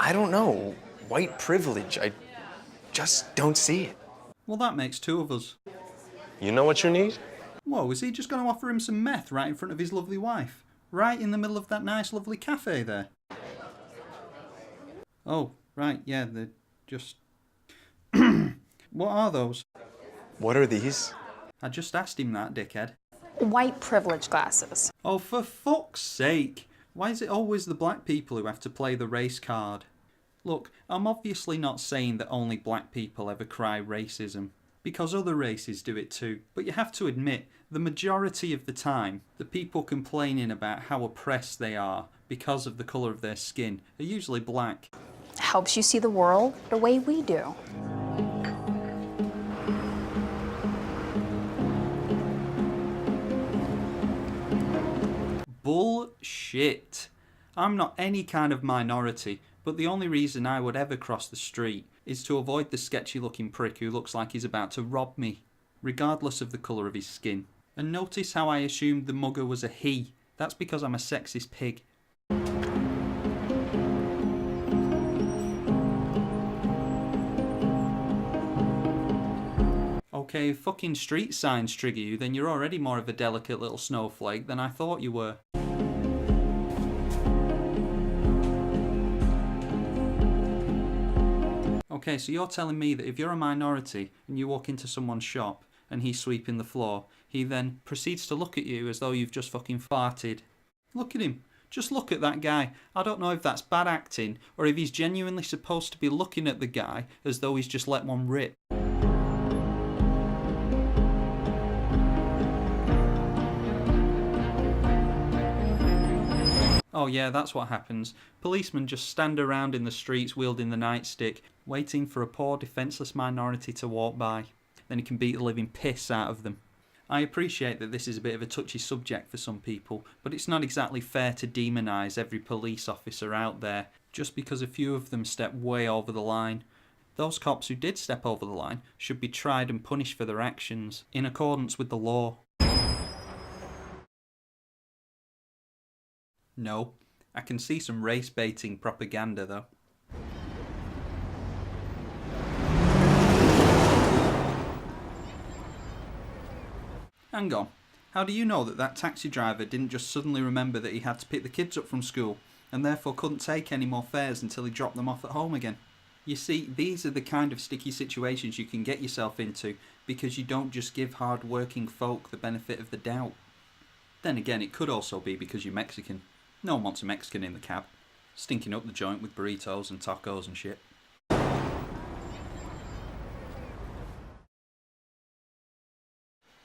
I don't know. White privilege. I just don't see it. Well, that makes two of us. You know what you need? Whoa, is he just going to offer him some meth right in front of his lovely wife? Right in the middle of that nice lovely cafe there? Oh, right, yeah, they're just... What are those? What are these? I just asked him that, dickhead. White privilege glasses. Oh, for fuck's sake! Why is it always the black people who have to play the race card? Look, I'm obviously not saying that only black people ever cry racism, because other races do it too, but you have to admit, the majority of the time, the people complaining about how oppressed they are because of the colour of their skin are usually black. Helps you see the world the way we do. Bullshit. I'm not any kind of minority, but the only reason I would ever cross the street is to avoid the sketchy looking prick who looks like he's about to rob me, regardless of the colour of his skin. And notice how I assumed the mugger was a he. That's because I'm a sexist pig. Okay, if fucking street signs trigger you, then you're already more of a delicate little snowflake than I thought you were. Okay, so you're telling me that if you're a minority and you walk into someone's shop and he's sweeping the floor, he then proceeds to look at you as though you've just fucking farted. Look at him. Just look at that guy. I don't know if that's bad acting or if he's genuinely supposed to be looking at the guy as though he's just let one rip. Oh yeah, that's what happens. Policemen just stand around in the streets wielding the nightstick, waiting for a poor defenceless minority to walk by. Then he can beat the living piss out of them. I appreciate that this is a bit of a touchy subject for some people, but it's not exactly fair to demonise every police officer out there just because a few of them step way over the line. Those cops who did step over the line should be tried and punished for their actions, in accordance with the law. No, I can see some race-baiting propaganda though. Hang on, how do you know that that taxi driver didn't just suddenly remember that he had to pick the kids up from school and therefore couldn't take any more fares until he dropped them off at home again? You see, these are the kind of sticky situations you can get yourself into because you don't just give hard-working folk the benefit of the doubt. Then again, it could also be because you're Mexican. No one wants a Mexican in the cab, stinking up the joint with burritos and tacos and shit.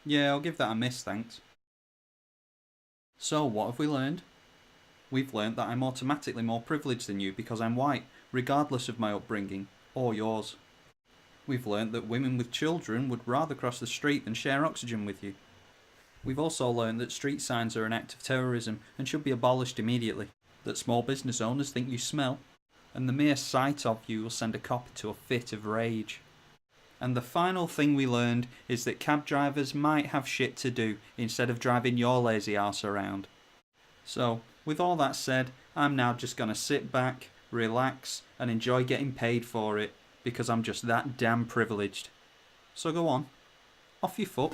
Yeah, I'll give that a miss, thanks. So, what have we learned? We've learned that I'm automatically more privileged than you because I'm white, regardless of my upbringing, or yours. We've learned that women with children would rather cross the street than share oxygen with you. We've also learned that street signs are an act of terrorism and should be abolished immediately, that small business owners think you smell, and the mere sight of you will send a cop into a fit of rage. And the final thing we learned is that cab drivers might have shit to do instead of driving your lazy arse around. So, with all that said, I'm now just gonna sit back, relax, and enjoy getting paid for it, because I'm just that damn privileged. So go on, off you fuck.